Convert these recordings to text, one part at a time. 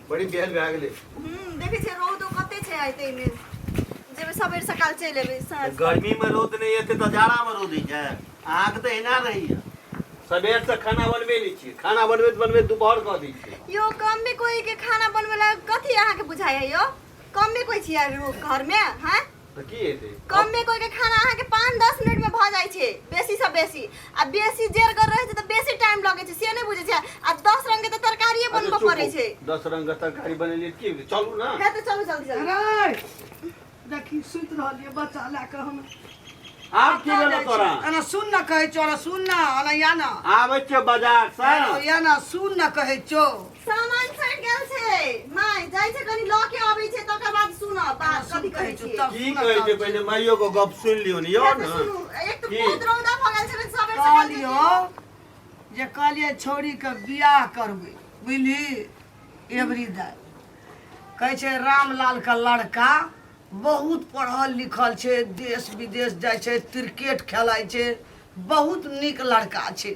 बड़ी बेहल भाग ले देखे छे रोद कते छे आइते में जेबे सबेर सकाल चले लेबे गर्मी में रोद नहीं है तो जाड़ा में रोद है आग तो हिना रही है सबेर से खाना बनबे नहीं छी खाना बनबे दोपहर कर दी छी यो कम में कोई के खाना बनवेला कथी अहाँ के बुझाय है यो कम में कोई छी घर में हैं तो की हेते कम में कोई के खाना अहाँ के 5-10 मिनट में भ जाय छे बेसी से बेसी आ बेसी जेर कर रहे छे तो बेसी टाइम लगे छे से नहीं बुझे छे आ 10 रंग के तो तरकारी बनबे पड़े छे 10 रंग के तरकारी बनेली की चलू ना है तो चलू जल्दी अरे देखी सुत रहलिए बच्चा लाके हम आप की बोले तोरा अना सुन न कहे छो अना सुन न अना या न आबै छे बाजार से या न सुन न कहे छो सामान छट गेल छे माय जाय छे कनी ल के आबै छे तकर बाद सुन बात कथी कहै छी की कहै छे पहिले माइयो को गप सुन लियो न यो न एक तो बहुत रौदा भ गेल छे सबेर से कहलियो जे कहलिए छोरी के बियाह करबे बुझली एवरी दा कहै छे रामलाल का लड़का बहुत पढ़ल लिखल छे देश विदेश जाय छे क्रिकेट खेलाय छे बहुत निक लड़का छे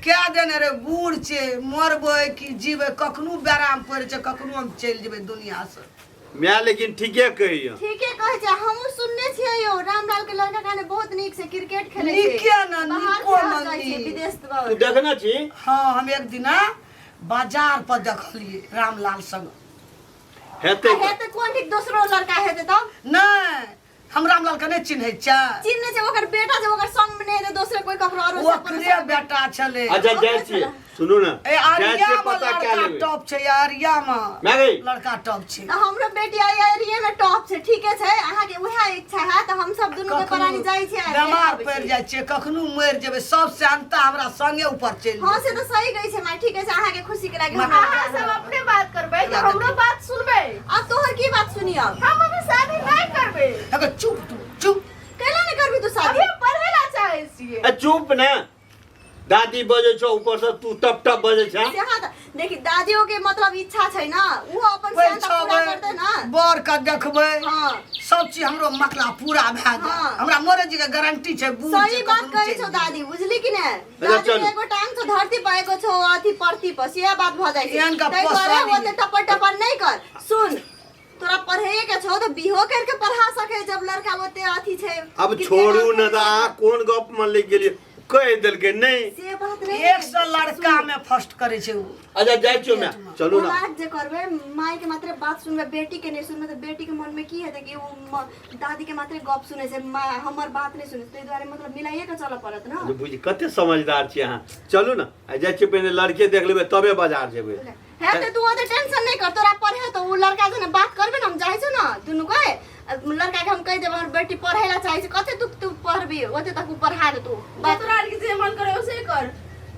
क्या देने रे बूढ़ छे मरबे कि जीवे कखनो बेराम पड़ छे कखनो हम चल जेबे दुनिया से मैं लेकिन ठीके कहियो ठीके कहै छे हमहु सुनने छियै यो रामलाल के लड़का काने बहुत निक से क्रिकेट खेलै छे निके न निको मंदी विदेश तू देखना छी हां हम एक दिन बाजार पर देखलिए रामलाल संग हेते हेते कोन ठीक दूसरो लड़का हेते तब नहीं हम रामलाल के नहीं चिन्है छ चिन्है छै ओकर बेटा जे ओकर संग में नहीं हेते दूसरे कोई ककरो और ओकरे बेटा छले अच्छा जाय छी सुनो ना ए जाय आरिया छी में पता क्या लड़का लेबे टॉप छे आरिया में मैं गई लड़का टॉप छे त हमरो बेटी आई एरिया में टॉप छे ठीके छै अहाँ के उहा इच्छा है त हम सब दुनु के परानी जाय छै बीमार पड़ जाय छे कखनो मर जेबे सब शांता हमरा संगे ऊपर चल हां से त सही गई छै माय ठीके छै अहाँ के खुशी के लागि अहाँ सब अपने बात करबै त हमरो बात सुनबै अब तोहर की बात सुनी अब हम अभी शादी नहीं करबै अगर चुप तू चुप कैला नहीं करबी तू शादी अभी पढ़े ला चाहे छिए चुप ना दादी बजे छो ऊपर से तू टप टप बजे छ से हां त देखि दादियों के मतलब इच्छा छै ना वो अपन शांता पूरा करते ना बर का देखबै हां सब चीज हमरो मकला पूरा भ जाय हमरा मोरे जी के गारंटी छै बूढ़ सही बात कहै छौ दादी बुझली कि ने दादी एगो टांग तो धरती पर एगो छौ अथी परती पर से बात भ जाय छै एहन का तै करे पसारी ओते टपर टपर नहीं कर सुन तोरा पढ़े के छौ तो बिहो करके पढ़ा सके जब लड़का ओते अथी छै अब छोड़ू न दा कौन गप में ले गेली कह देल के नहीं से बात नहीं 100 लड़का में फर्स्ट करे छै उ अच्छा जाय छो मैं चलू ना आज जे करबे माय के मात्र बात सुनबे बेटी के नहीं सुनबे तो बेटी के मन में की हेते कि वो दादी के मात्र गप सुने से हमर बात नहीं सुने तै द्वारे मतलब मिलाइए के चल पड़त ना बुझ कते समझदार छी अहाँ चलू ना जाय छी पहले लड़के देख लेबे तबे बाजार जेबे है तो तू ओते टेंशन नहीं कर तोरा पढ़े तो उ लड़का से बात करबे ना हम जाय छ ना दुनु कहे लड़का के हम कह देब हमर बेटी पढ़े ला चाहे कते तू पढ़बी ओते तक पढ़ा दे तू बात तोरा के जे मन करे उसे कर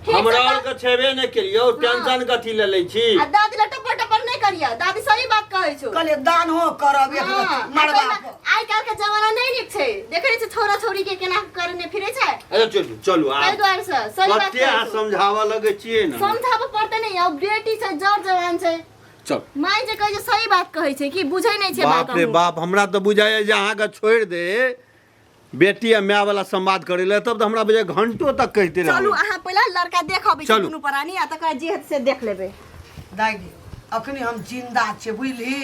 हमरा और के छेबे न केलियो टेंशन कथि ले लै छी आ दादी ला टपर टपर नहीं करिया दादी सही बात कहै छौ कहले दान हो करब एक मरबा आइ काल के जमाना नहीं नीक छै देखै छै छोरा छोरी के केना करने फिरे छै अच्छा चलू चलू आ एहि द्वारे से सही बात कते आ समझावा लगे छिए ना समझाबे पड़ते नहीं अब बेटी छै जर जवान छै चल माय जे कहै छै सही बात कहै छै कि बुझै नहीं छै बात बाप रे बाप हमरा तो बुझाय जे अहाँ के छोड़ दे बेटी आ माय वाला संवाद करे ले तब तो हमरा बुझे घंटों तक कहते रह चलू अहाँ पहला लड़का देखबे दुनु परानी आ तकर जे से देख लेबे दादी अखनी हम जिंदा छे बुझली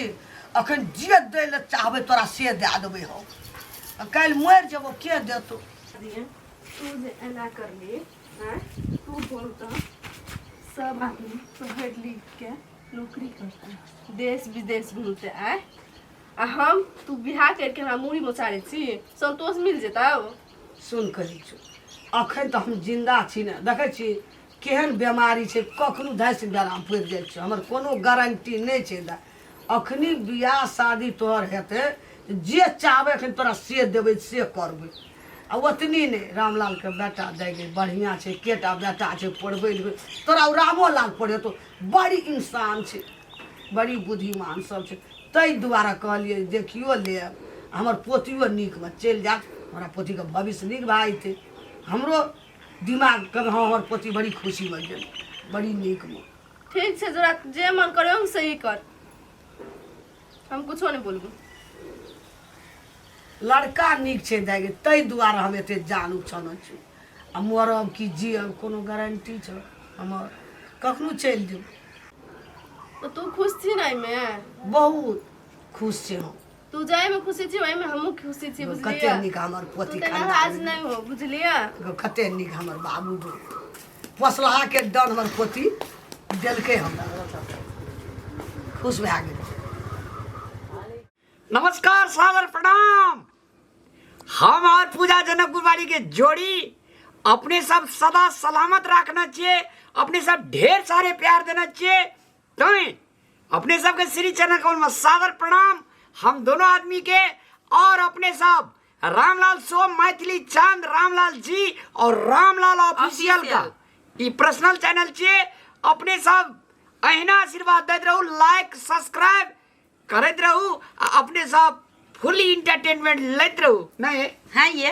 अखन जे दै ले चाहबे तोरा से दे देबै हम काल मर जेबो के देतो तू जे एना करली हैं तू बोलता सब आदमी पढ़ लिख के नौकरी करता देश विदेश घूमते आए आ हम तू बिहार करके हमरा मुड़ी मोचारे छी संतोष मिल जेता सुन करी छु अखन तो हम जिंदा छी ने देखै छी केहन बीमारी छै कखनो धैस बेराम पड़ जाइ छै हमर कोनो गारंटी नहीं छै दा अखनी बियाह शादी तोहर हेते जे चाहबे अखन तोरा से देबै से करबै आ ओतनी नहीं रामलाल के बेटा दे गई बढ़िया छै केटा बेटा छै पढ़बै तोरा रामो लाल पढ़े तो बड़ी इंसान छै बड़ी बुद्धिमान सब छै तै दुआरे कहलिए देखियो ले हमर पोतियो नीक में चल जात हमरा पोती के भविष्य नीक भए जेतै हमरो दिमाग के हमर पोती बड़ी खुशी में गेल बड़ी नीक में ठीक छै जरा जे मन करे हम सही कर हम कुछो नहीं बोलबो लड़का नीक छै दागे तै दुआरे हम एते जान उछन छी आ मरब कि जियब कोनो गारंटी छ हमर कखनो चल जेब तो तू खुश थी नहीं में? बहुत खुश छी हम। तू जाए में खुशी थी, वही में हमहू खुशी थी, कते बुझलिए? निक हमर तू पोती तो खानदान नाराज नहीं हो, बुझलिए? कते निक हमर बाबू पोसलाहा के डन हमर पोती देलकै हमरा, खुश भए गेल। नमस्कार, सादर प्रणाम। हम और पूजा जनकपुर बाड़ी के जोड़ी अपने सब सदा सलामत रखना चाहिए, अपने सब ढेर सारे प्यार देना चाहिए। तो अपने सब के श्री चरण कमल में सादर प्रणाम हम दोनों आदमी के, और अपने सब रामलाल सोम, मैथिली चांद, रामलाल जी और रामलाल ऑफिशियल का ये पर्सनल चैनल चाहिए। अपने सब अहिना आशीर्वाद देते रहू, लाइक सब्सक्राइब करते रहू, अपने सब फुली इंटरटेनमेंट लेते रहू। नहीं हाँ ये